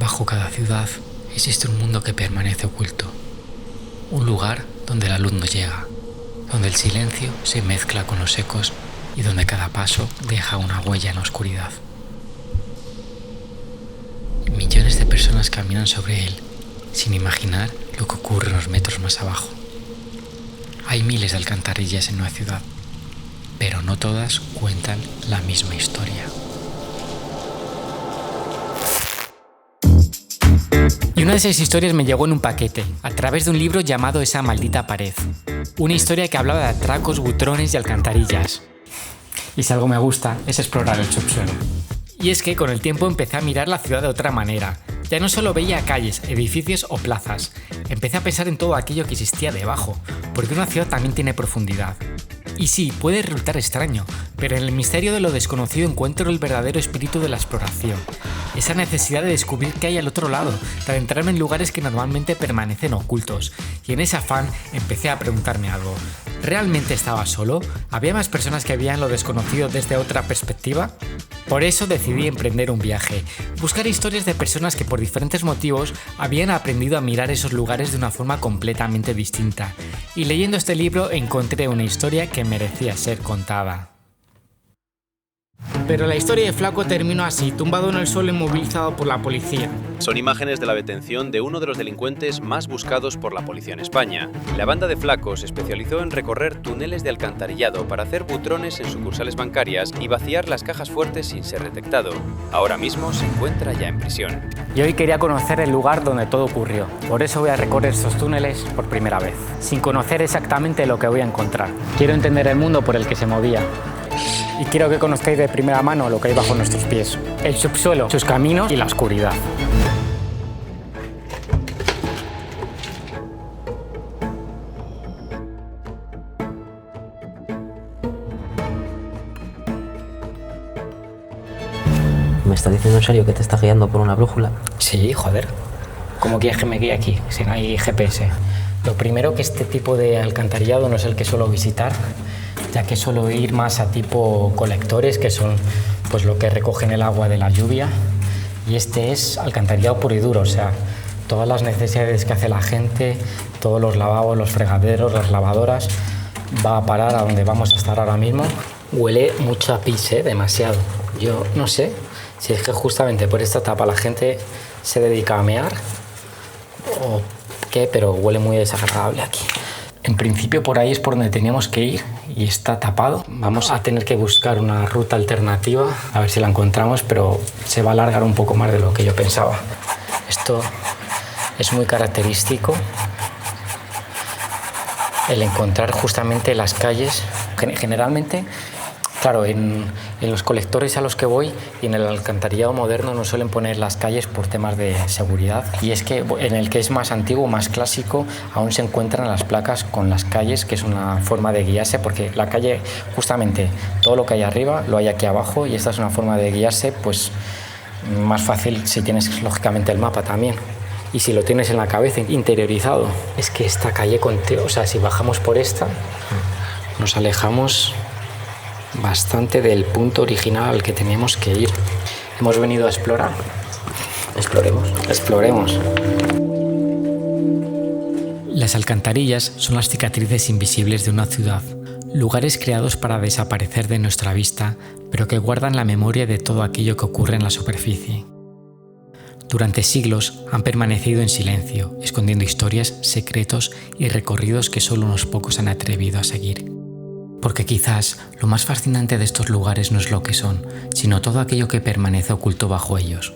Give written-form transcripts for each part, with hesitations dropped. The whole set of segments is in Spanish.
Bajo cada ciudad existe un mundo que permanece oculto, un lugar donde la luz no llega, donde el silencio se mezcla con los ecos y donde cada paso deja una huella en la oscuridad. Millones de personas caminan sobre él, sin imaginar lo que ocurre unos metros más abajo. Hay miles de alcantarillas en una ciudad, pero no todas cuentan la misma historia. Y una de esas historias me llegó en un paquete, a través de un libro llamado Esa maldita pared. Una historia que hablaba de atracos, butrones y alcantarillas. Y si algo me gusta, es explorar el subsuelo. Y es que con el tiempo empecé a mirar la ciudad de otra manera. Ya no solo veía calles, edificios o plazas. Empecé a pensar en todo aquello que existía debajo, porque una ciudad también tiene profundidad. Y sí, puede resultar extraño, pero en el misterio de lo desconocido encuentro el verdadero espíritu de la exploración. Esa necesidad de descubrir qué hay al otro lado, de adentrarme en lugares que normalmente permanecen ocultos. Y en ese afán empecé a preguntarme algo. ¿Realmente estaba solo? ¿Había más personas que veían lo desconocido desde otra perspectiva? Por eso decidí emprender un viaje, buscar historias de personas que por diferentes motivos habían aprendido a mirar esos lugares de una forma completamente distinta. Y leyendo este libro encontré una historia que merecía ser contada. Pero la historia de Flaco terminó así, tumbado en el suelo inmovilizado por la policía. Son imágenes de la detención de uno de los delincuentes más buscados por la policía en España. La banda de Flaco se especializó en recorrer túneles de alcantarillado para hacer butrones en sucursales bancarias y vaciar las cajas fuertes sin ser detectado. Ahora mismo se encuentra ya en prisión. Y hoy quería conocer el lugar donde todo ocurrió. Por eso voy a recorrer estos túneles por primera vez, sin conocer exactamente lo que voy a encontrar. Quiero entender el mundo por el que se movía. Y quiero que conozcáis de primera mano lo que hay bajo nuestros pies. El subsuelo, sus caminos y la oscuridad. ¿Me estás diciendo en serio que te estás guiando por una brújula? Sí, joder. ¿Cómo quieres que me guíe aquí, si no hay GPS? Lo primero, que este tipo de alcantarillado no es el que suelo visitar, ya que suelo ir más a tipo colectores, que son pues lo que recogen el agua de la lluvia. Y este es alcantarillado puro y duro, o sea, todas las necesidades que hace la gente, todos los lavabos, los fregaderos, las lavadoras, va a parar a donde vamos a estar ahora mismo. Huele mucho a pis, demasiado. Yo no sé si es que justamente por esta etapa la gente se dedica a mear o qué, pero huele muy desagradable aquí. En principio por ahí es por donde teníamos que ir y está tapado. Vamos a tener que buscar una ruta alternativa, a ver si la encontramos, pero se va a alargar un poco más de lo que yo pensaba. Esto es muy característico, el encontrar justamente las calles. Generalmente, claro, en los colectores a los que voy y en el alcantarillado moderno no suelen poner las calles por temas de seguridad. Y es que en el que es más antiguo, más clásico, aún se encuentran las placas con las calles, que es una forma de guiarse, porque la calle, justamente, todo lo que hay arriba lo hay aquí abajo, y esta es una forma de guiarse pues más fácil si tienes lógicamente el mapa también. Y si lo tienes en la cabeza interiorizado. Es que esta calle, o sea, si bajamos por esta, nos alejamos bastante del punto original al que teníamos que ir. Hemos venido a explorar. Exploremos. Las alcantarillas son las cicatrices invisibles de una ciudad, lugares creados para desaparecer de nuestra vista, pero que guardan la memoria de todo aquello que ocurre en la superficie. Durante siglos han permanecido en silencio, escondiendo historias, secretos y recorridos que solo unos pocos han atrevido a seguir. Porque quizás lo más fascinante de estos lugares no es lo que son, sino todo aquello que permanece oculto bajo ellos.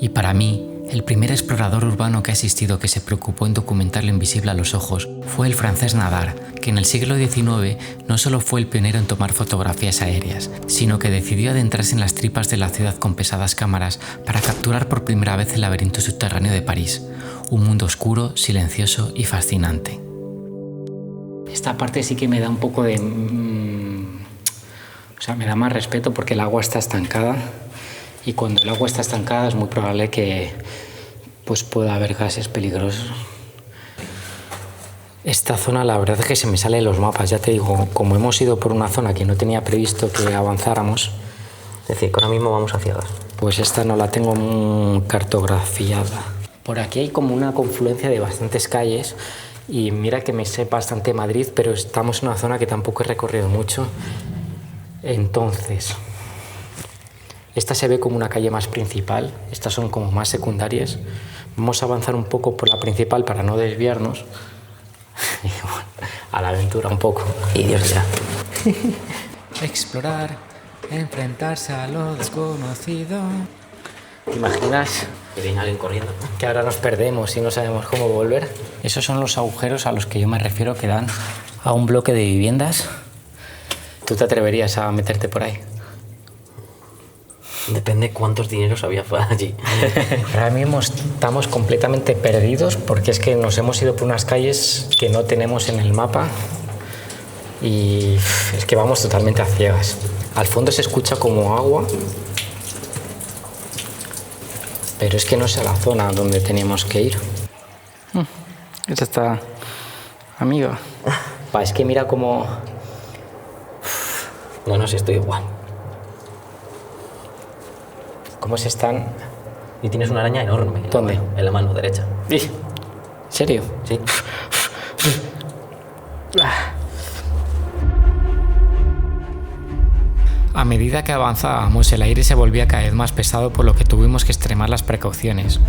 Y para mí, el primer explorador urbano que ha existido que se preocupó en documentar lo invisible a los ojos fue el francés Nadar, que en el siglo XIX no solo fue el pionero en tomar fotografías aéreas, sino que decidió adentrarse en las tripas de la ciudad con pesadas cámaras para capturar por primera vez el laberinto subterráneo de París, un mundo oscuro, silencioso y fascinante. Esta parte sí que me da un poco de... O sea, me da más respeto porque el agua está estancada, y cuando el agua está estancada es muy probable que pues pueda haber gases peligrosos. Esta zona la verdad es que se me sale de los mapas, ya te digo, como hemos ido por una zona que no tenía previsto que avanzáramos, Es decir, que ahora mismo vamos a ciegas. Pues esta no la tengo cartografiada. Por aquí hay como una confluencia de bastantes calles y mira que me sé bastante Madrid, pero estamos en una zona que tampoco he recorrido mucho. Entonces, esta se ve como una calle más principal, estas son como más secundarias. Vamos a avanzar un poco por la principal para no desviarnos. Y bueno, a la aventura un poco. Y Dios dirá. Explorar, enfrentarse a lo desconocido. ¿Te imaginas Que viene alguien corriendo, ¿no? que ahora nos perdemos y no sabemos cómo volver? Esos son los agujeros a los que yo me refiero que dan a un bloque de viviendas. ¿Tú te atreverías a meterte por ahí? Depende cuántos dineros había fuera allí. Ahora mismo estamos completamente perdidos porque es que nos hemos ido por unas calles que no tenemos en el mapa y es que vamos totalmente a ciegas. Al fondo se escucha como agua, pero es que no sé la zona donde teníamos que ir. Esta está amiga. Es que mira cómo... No, si estoy igual. cómo se están... Y tienes una araña enorme. ¿Dónde? En la mano derecha. ¿En serio? Sí. A medida que avanzábamos, el aire se volvía cada vez más pesado, por lo que tuvimos que extremar las precauciones.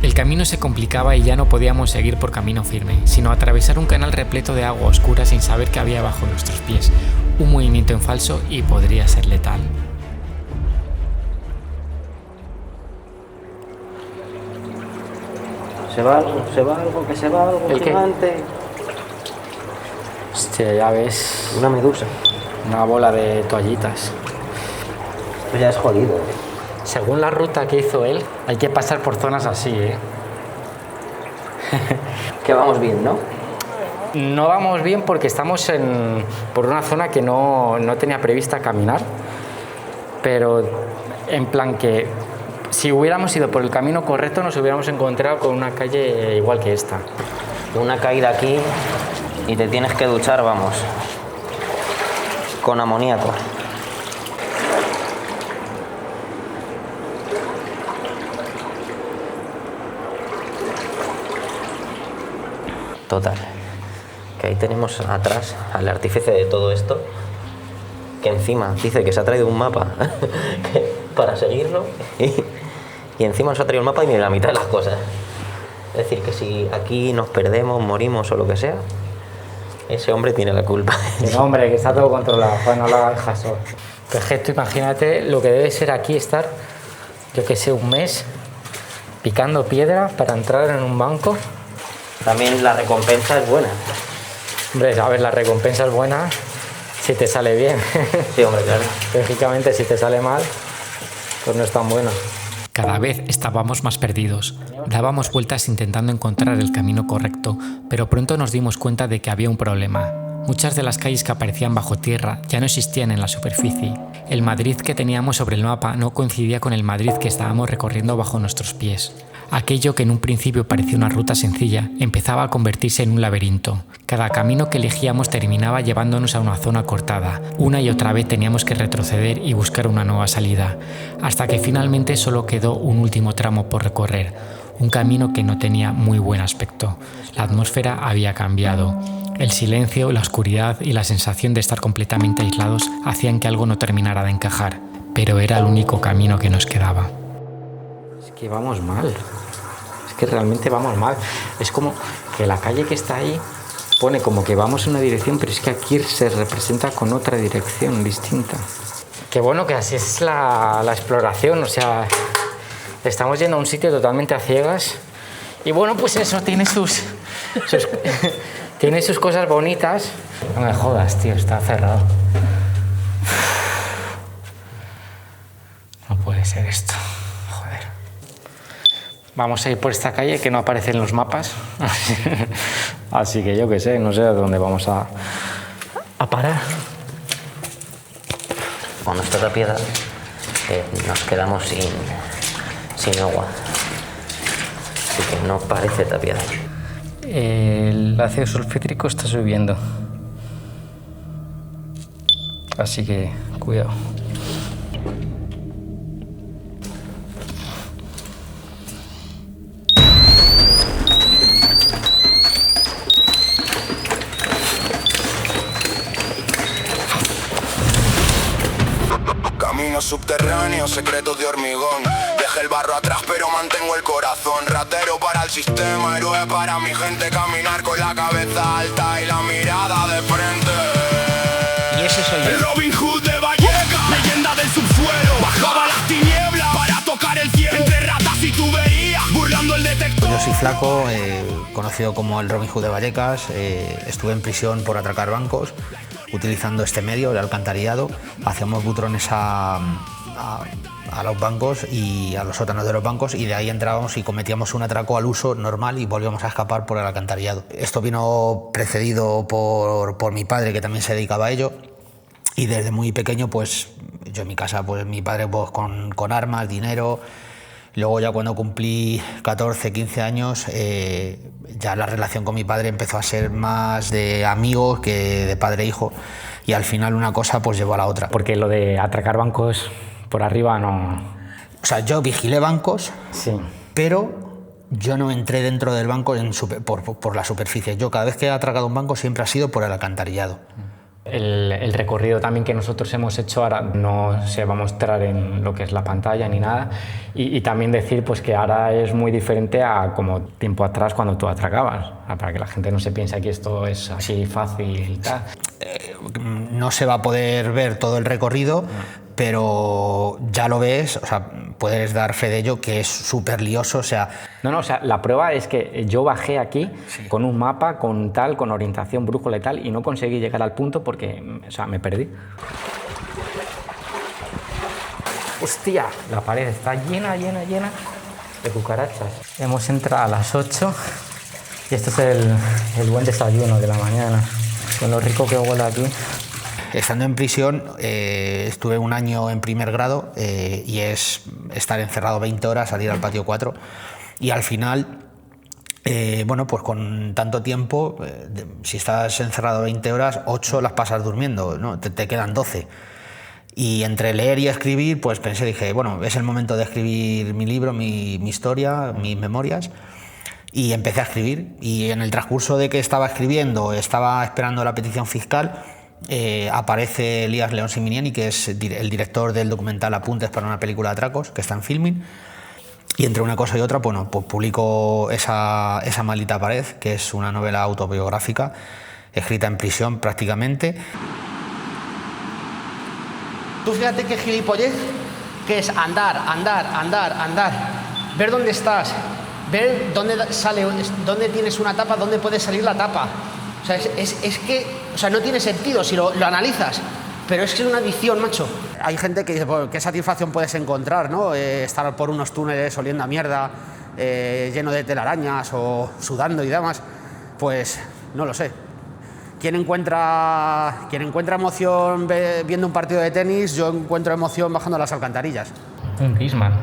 El camino se complicaba y ya no podíamos seguir por camino firme, sino atravesar un canal repleto de agua oscura sin saber qué había bajo nuestros pies. Un movimiento en falso y podría ser letal. Se va algo, ¿El qué? gigante. Hostia, ya ves, Una medusa. una bola de toallitas. Esto ya es jodido. Según la ruta que hizo él, hay que pasar por zonas así, ¿eh? Que vamos bien, ¿no? No vamos bien porque estamos por una zona que no tenía prevista caminar, pero en plan que si hubiéramos ido por el camino correcto nos hubiéramos encontrado con una calle igual que esta. Una caída aquí y te tienes que duchar, vamos. Con amoníaco. Total. Que ahí tenemos atrás al artífice de todo esto, que encima dice que se ha traído un mapa para seguirlo y encima nos ha traído el mapa y ni la mitad de las cosas. Es decir, que si aquí nos perdemos, morimos o lo que sea, ese hombre tiene la culpa. No, hombre, que está todo controlado, no lo hagas caso. Perfecto, imagínate lo que debe ser aquí estar, yo que sé, un mes picando piedra para entrar en un banco. También la recompensa es buena. Hombre, a ver, la recompensa es buena si te sale bien. Sí, hombre, claro. Lógicamente, si te sale mal, pues no es tan bueno. Cada vez estábamos más perdidos. Dábamos vueltas intentando encontrar el camino correcto, pero pronto nos dimos cuenta de que había un problema. Muchas de las calles que aparecían bajo tierra ya no existían en la superficie. El Madrid que teníamos sobre el mapa no coincidía con el Madrid que estábamos recorriendo bajo nuestros pies. Aquello que en un principio parecía una ruta sencilla empezaba a convertirse en un laberinto. Cada camino que elegíamos terminaba llevándonos a una zona cortada. Una y otra vez teníamos que retroceder y buscar una nueva salida, hasta que finalmente solo quedó un último tramo por recorrer. Un camino que no tenía muy buen aspecto. La atmósfera había cambiado. El silencio, la oscuridad y la sensación de estar completamente aislados hacían que algo no terminara de encajar, pero era el único camino que nos quedaba. Es que vamos mal. Es que realmente vamos mal. Es como que la calle que está ahí pone como que vamos en una dirección, pero es que aquí se representa con otra dirección distinta. Qué bueno que así es la exploración, o sea, estamos yendo a un sitio totalmente a ciegas y bueno, pues eso tiene sus tiene sus cosas bonitas. No me jodas, tío, está cerrado. No puede ser esto. Joder. Vamos a ir por esta calle que no aparece en los mapas. Así que yo qué sé, no sé a dónde vamos a parar. Cuando está tapiada, nos quedamos sin agua. Así que no parece tapiada. El ácido sulfídrico está subiendo. Así que cuidado. subterráneos, secretos de hormigón. Dejé el barro atrás pero mantengo el corazón. Ratero para el sistema, héroe para mi gente. Caminar con la cabeza alta y la mirada de frente. Y ese soy yo. El Robin Hood de Vallecas, leyenda del subsuelo. Bajaba las tinieblas para tocar el cielo. Entre ratas y tuberías, burlando el detector. Yo soy Flaco, conocido como el Robin Hood de Vallecas. Estuve en prisión por atracar bancos, utilizando este medio, el alcantarillado. Hacíamos butrones a los bancos y a los sótanos de los bancos, y de ahí entrábamos y cometíamos un atraco al uso normal y volvíamos a escapar por el alcantarillado. Esto vino precedido por mi padre, que también se dedicaba a ello, y desde muy pequeño, pues yo en mi casa, pues mi padre pues, con armas, dinero. Luego ya cuando cumplí 14, 15 años, ya la relación con mi padre empezó a ser más de amigos que de padre e hijo, y al final una cosa pues llevó a la otra. Porque lo de atracar bancos por arriba no... O sea, yo vigilé bancos, Sí. pero yo no entré dentro del banco por la superficie. Yo cada vez que he atracado un banco siempre ha sido por el alcantarillado. El recorrido también que nosotros hemos hecho ahora no se va a mostrar en lo que es la pantalla ni nada, y también decir pues que ahora es muy diferente a como tiempo atrás cuando tú atracabas, para que la gente no se piense que esto es así fácil y tal. No se va a poder ver todo el recorrido, pero ya lo ves, o sea, puedes dar fe de ello, que es súper lioso, o sea... No, o sea, la prueba es que yo bajé aquí con un mapa, con orientación, brújula y tal, y no conseguí llegar al punto porque, o sea, me perdí. ¡Hostia! La pared está llena de cucarachas. Hemos entrado a las 8 y esto es el buen desayuno de la mañana, con lo rico que huele aquí. Estando en prisión, estuve un año en primer grado, y es estar encerrado 20 horas, salir al patio 4, y al final, bueno, pues con tanto tiempo, si estás encerrado 20 horas, 8 las pasas durmiendo, ¿no? Te quedan 12. Y entre leer y escribir, pues dije, bueno, es el momento de escribir mi libro, mi historia, mis memorias. Y empecé a escribir, y en el transcurso de que estaba escribiendo, estaba esperando la petición fiscal, aparece Elías León Siminiani, que es el director del documental Apuntes para una película de atracos, que está en Filmin, y entre una cosa y otra, bueno, pues publico esa maldita pared, que es una novela autobiográfica escrita en prisión prácticamente. Tú fíjate qué gilipollez, que es andar, ver dónde estás, ver dónde tienes una tapa, dónde puede salir la tapa. O sea, es que, o sea, no tiene sentido si lo analizas, pero es que es una adicción, macho. Hay gente que dice, pues, ¿qué satisfacción puedes encontrar, no? Estar por unos túneles oliendo a mierda, lleno de telarañas o sudando y demás. Pues, no lo sé. Quien encuentra emoción viendo un partido de tenis, yo encuentro emoción bajando las alcantarillas. Un Griezmann.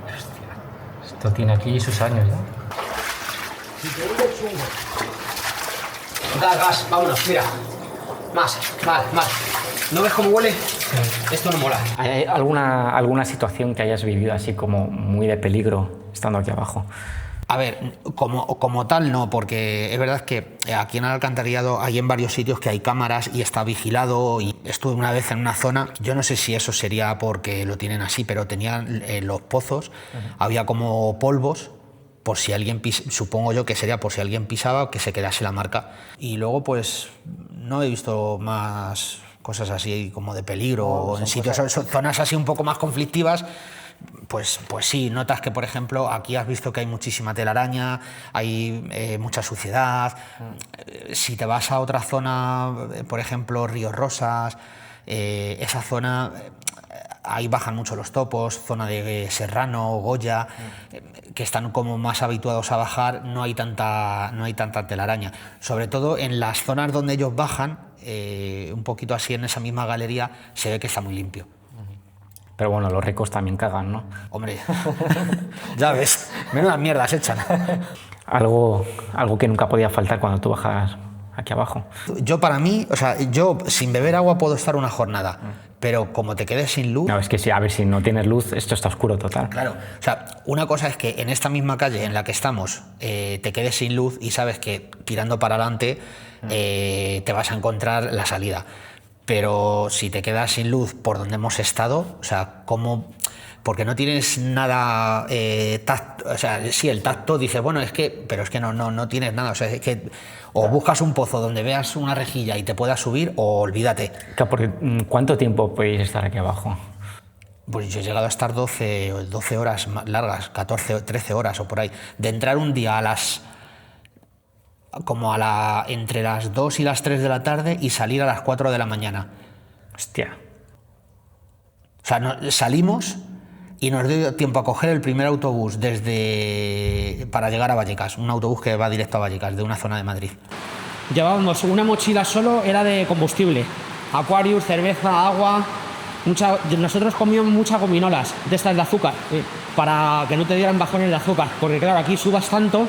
Hostia, esto tiene aquí sus años ya. Gas, vámonos, mira. Más. ¿No ves cómo huele? Esto no mola. ¿Hay alguna situación que hayas vivido así como muy de peligro estando aquí abajo? A ver, como tal no, porque es verdad que aquí en el alcantarillado hay en varios sitios que hay cámaras y está vigilado, y estuve una vez en una zona, yo no sé si eso sería porque lo tienen así, pero tenían los pozos, había como polvos, por si alguien supongo yo que sería por si alguien pisaba, que se quedase la marca. Y luego pues no he visto más cosas así como de peligro, o en sitios, zonas así un poco más conflictivas. Pues sí, notas que, por ejemplo, aquí has visto que hay muchísima telaraña, hay mucha suciedad. Si te vas a otra zona, por ejemplo, Ríos Rosas, esa zona, ahí bajan mucho los topos, zona de Serrano, Goya, que están como más habituados a bajar, no hay tanta telaraña. Sobre todo en las zonas donde ellos bajan, un poquito así en esa misma galería, se ve que está muy limpio. Pero bueno, los ricos también cagan, ¿no? Hombre, ya ves, menudas mierdas echan. Algo que nunca podía faltar cuando tú bajas aquí abajo. Yo para mí, o sea, yo sin beber agua puedo estar una jornada, pero como te quedes sin luz... No, es que sí, a ver, si no tienes luz, esto está oscuro total. Claro, o sea, una cosa es que en esta misma calle en la que estamos te quedes sin luz y sabes que tirando para adelante te vas a encontrar la salida. pero si te quedas sin luz por donde hemos estado, o sea, ¿cómo? Porque no tienes nada tacto, o sea, sí, el tacto dices, bueno, es que, pero es que no tienes nada, o sea, es que o buscas un pozo donde veas una rejilla y te puedas subir, o olvídate. Claro, porque ¿cuánto tiempo podéis estar aquí abajo? Pues yo he llegado a estar 12 horas largas, 14, 13 horas o por ahí, de entrar un día entre las 2 y las 3 de la tarde y salir a las 4 de la mañana. Hostia. O sea, salimos y nos dio tiempo a coger el primer autobús para llegar a Vallecas, un autobús que va directo a Vallecas, de una zona de Madrid. Llevábamos una mochila solo, era de combustible. Aquarius, cerveza, agua. Nosotros comíamos muchas gominolas de estas de azúcar, para que no te dieran bajones de azúcar. Porque claro, aquí subas tanto,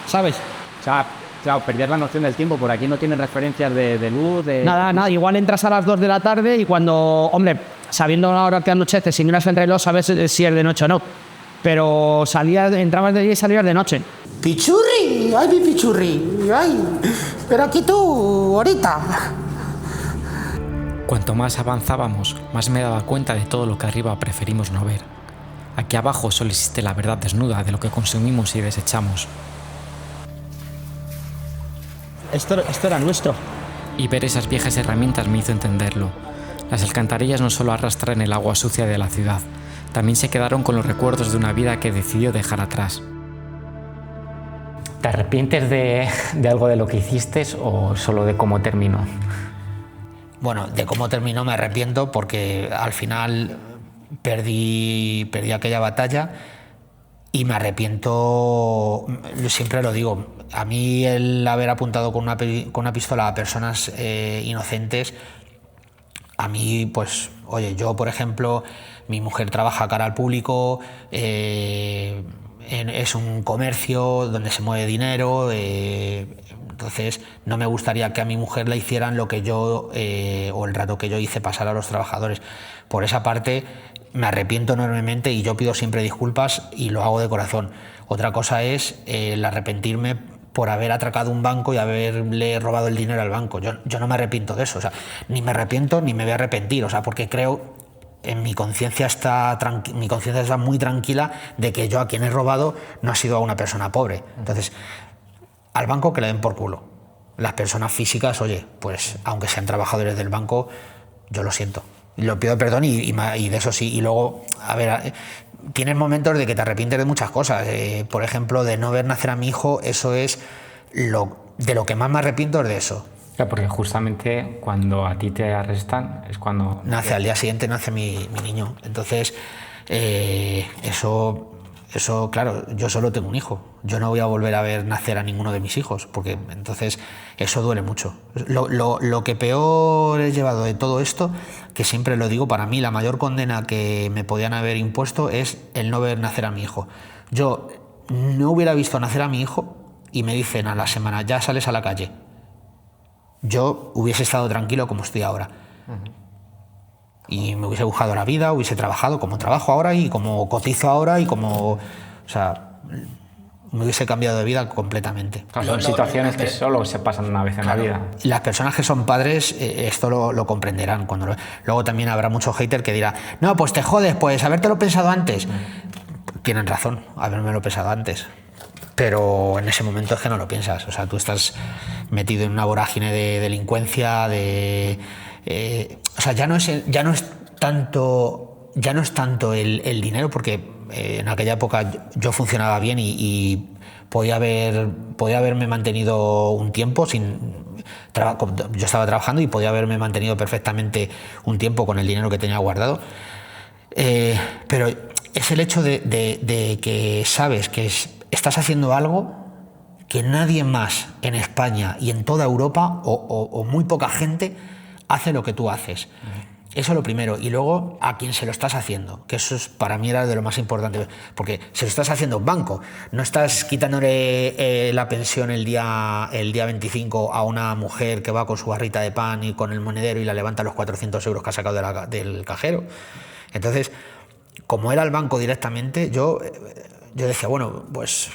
¿sabes? O sea, claro, perdías la noción del tiempo, por aquí no tienes referencias de luz, de... Nada, igual entras a las 2 de la tarde y cuando, hombre, sabiendo la hora que anochece, si miras el reloj sabes si es de noche o no. Pero entrabas de día y salías de noche. ¡Pichurri! ¡Ay, mi pichurri! ¡Ay! Pero aquí tú, ahorita. Cuanto más avanzábamos, más me daba cuenta de todo lo que arriba preferimos no ver. Aquí abajo solo existe la verdad desnuda de lo que consumimos y desechamos. Esto era nuestro. Y ver esas viejas herramientas me hizo entenderlo. Las alcantarillas no solo arrastran el agua sucia de la ciudad, también se quedaron con los recuerdos de una vida que decidió dejar atrás. ¿Te arrepientes de algo de lo que hiciste o solo de cómo terminó? Bueno, de cómo terminó me arrepiento porque al final perdí aquella batalla y me arrepiento, siempre lo digo, a mí el haber apuntado con una pistola a personas inocentes, a mí, pues, oye, yo, por ejemplo, mi mujer trabaja cara al público, es un comercio donde se mueve dinero, entonces no me gustaría que a mi mujer le hicieran lo que yo, o el rato que yo hice pasar a los trabajadores. Por esa parte me arrepiento enormemente y yo pido siempre disculpas y lo hago de corazón. Otra cosa es el arrepentirme por haber atracado un banco y haberle robado el dinero al banco. Yo no me arrepiento de eso, o sea, ni me arrepiento ni me voy a arrepentir, o sea, porque creo, en mi conciencia está muy tranquila de que yo a quien he robado no ha sido a una persona pobre. Entonces, al banco que le den por culo. Las personas físicas, oye, pues aunque sean trabajadores del banco, yo lo siento. Lo pido perdón y de eso sí. Y luego, a ver, tienes momentos de que te arrepientes de muchas cosas. Por ejemplo, de no ver nacer a mi hijo, eso es de lo que más me arrepiento, es de eso. Claro, porque justamente cuando a ti te arrestan es cuando... Al día siguiente nace mi niño. Entonces, eso, claro, yo solo tengo un hijo. Yo no voy a volver a ver nacer a ninguno de mis hijos, porque entonces eso duele mucho. Lo que peor he llevado de todo esto, que siempre lo digo, para mí la mayor condena que me podían haber impuesto es el no ver nacer a mi hijo. Yo no hubiera visto nacer a mi hijo y me dicen a la semana, ya sales a la calle. Yo hubiese estado tranquilo como estoy ahora. Y me hubiese buscado la vida, hubiese trabajado como trabajo ahora y como cotizo ahora y como... O sea, me hubiese cambiado de vida completamente. Claro, son situaciones que solo se pasan una vez en la vida. Y las personas que son padres esto lo comprenderán. Luego también habrá mucho hater que dirá, no, pues te jodes, pues habértelo pensado antes. Tienen razón, habérmelo pensado antes. Pero en ese momento es que no lo piensas. O sea, tú estás metido en una vorágine de delincuencia, o sea, ya no es tanto el dinero, porque en aquella época yo funcionaba bien y podía haberme mantenido un tiempo yo estaba trabajando y podía haberme mantenido perfectamente un tiempo con el dinero que tenía guardado, pero es el hecho de que sabes que estás haciendo algo que nadie más en España y en toda Europa o muy poca gente hace lo que tú haces. Eso es lo primero. Y luego a quien se lo estás haciendo, que eso para mí era de lo más importante, porque se lo estás haciendo a un banco, no estás quitándole la pensión el día 25 a una mujer que va con su barrita de pan y con el monedero y la levanta los 400 euros que ha sacado del cajero. Entonces, como era el banco directamente, yo decía, bueno, pues,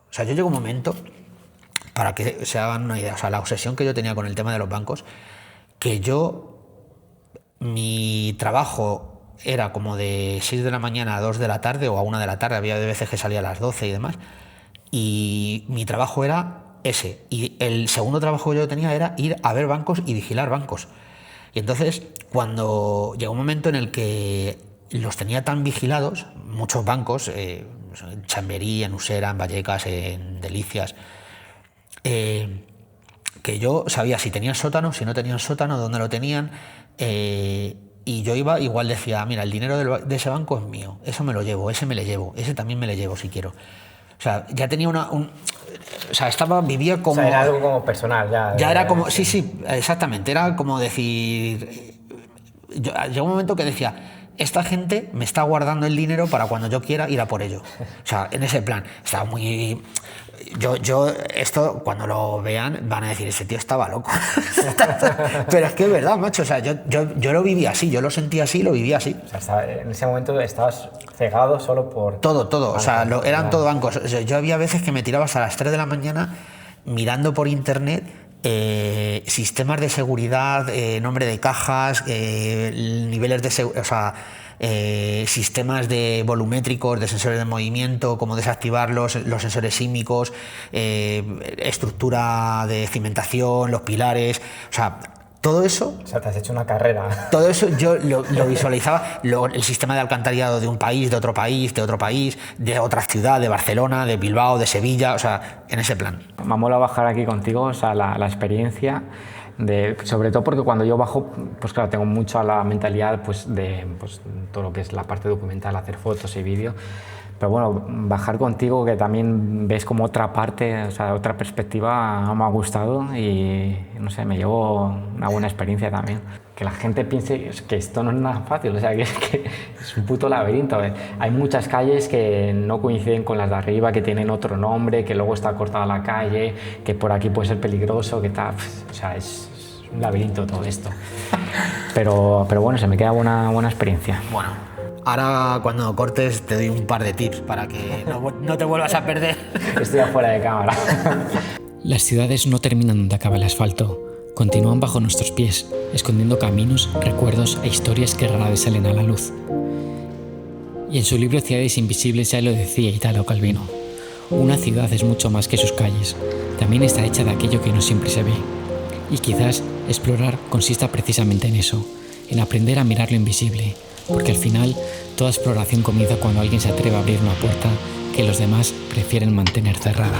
o sea, yo llego un momento, para que se hagan una idea, o sea, la obsesión que yo tenía con el tema de los bancos, que yo mi trabajo era como de 6 de la mañana a 2 de la tarde o a 1 de la tarde, había de veces que salía a las 12 y demás, y mi trabajo era ese. Y el segundo trabajo que yo tenía era ir a ver bancos y vigilar bancos. Y entonces, cuando llegó un momento en el que los tenía tan vigilados, muchos bancos, en Chamberí, en Usera, en Vallecas, en Delicias, que yo sabía si tenían sótano, si no tenían sótano, dónde lo tenían, y yo iba, igual decía, mira, el dinero de ese banco es mío, eso me lo llevo, ese me le llevo, ese también me le llevo si quiero. O sea, ya tenía o sea, vivía como... O sea, era algo como personal, ya. Ya era como... Sí, exactamente. Era como decir... Llegó un momento que decía, esta gente me está guardando el dinero para cuando yo quiera ir a por ello. O sea, en ese plan. Estaba muy... Yo esto, cuando lo vean, van a decir, ese tío estaba loco. Pero es que es verdad, macho. O sea, yo lo vivía así, yo lo sentía así, lo vivía así. O sea, en ese momento estabas cegado solo por... Todo. O sea, eran todo bancos. O sea, yo había veces que me tiraba hasta las 3 de la mañana mirando por internet sistemas de seguridad, nombre de cajas, niveles de seguridad, o sea, sistemas de volumétricos, de sensores de movimiento, cómo desactivarlos, los sensores sísmicos, estructura de cimentación, los pilares, o sea, todo eso... O sea, te has hecho una carrera. Todo eso yo lo visualizaba, el sistema de alcantarillado de un país, de otro país, de otra ciudad, de Barcelona, de Bilbao, de Sevilla, o sea, en ese plan. Me mola bajar aquí contigo, o sea, la experiencia, sobre todo porque cuando yo bajo, pues claro, tengo mucho a la mentalidad de todo lo que es la parte documental, hacer fotos y vídeos. Pero bueno, bajar contigo, que también ves como otra parte, o sea, otra perspectiva, me ha gustado y, no sé, me llevo una buena experiencia también. Que la gente piense que esto no es nada fácil, o sea, que es un puto laberinto. Hay muchas calles que no coinciden con las de arriba, que tienen otro nombre, que luego está cortada la calle, que por aquí puede ser peligroso, que tal, o sea, es un laberinto todo esto. Pero bueno, se me queda buena experiencia. Bueno. Ahora, cuando cortes, te doy un par de tips para que no te vuelvas a perder. Estoy afuera de cámara. Las ciudades no terminan donde acaba el asfalto. Continúan bajo nuestros pies, escondiendo caminos, recuerdos e historias que rara vez salen a la luz. Y en su libro Ciudades Invisibles ya lo decía Italo Calvino. Una ciudad es mucho más que sus calles. También está hecha de aquello que no siempre se ve. Y quizás explorar consista precisamente en eso, en aprender a mirar lo invisible. Porque al final, toda exploración comienza cuando alguien se atreve a abrir una puerta que los demás prefieren mantener cerrada.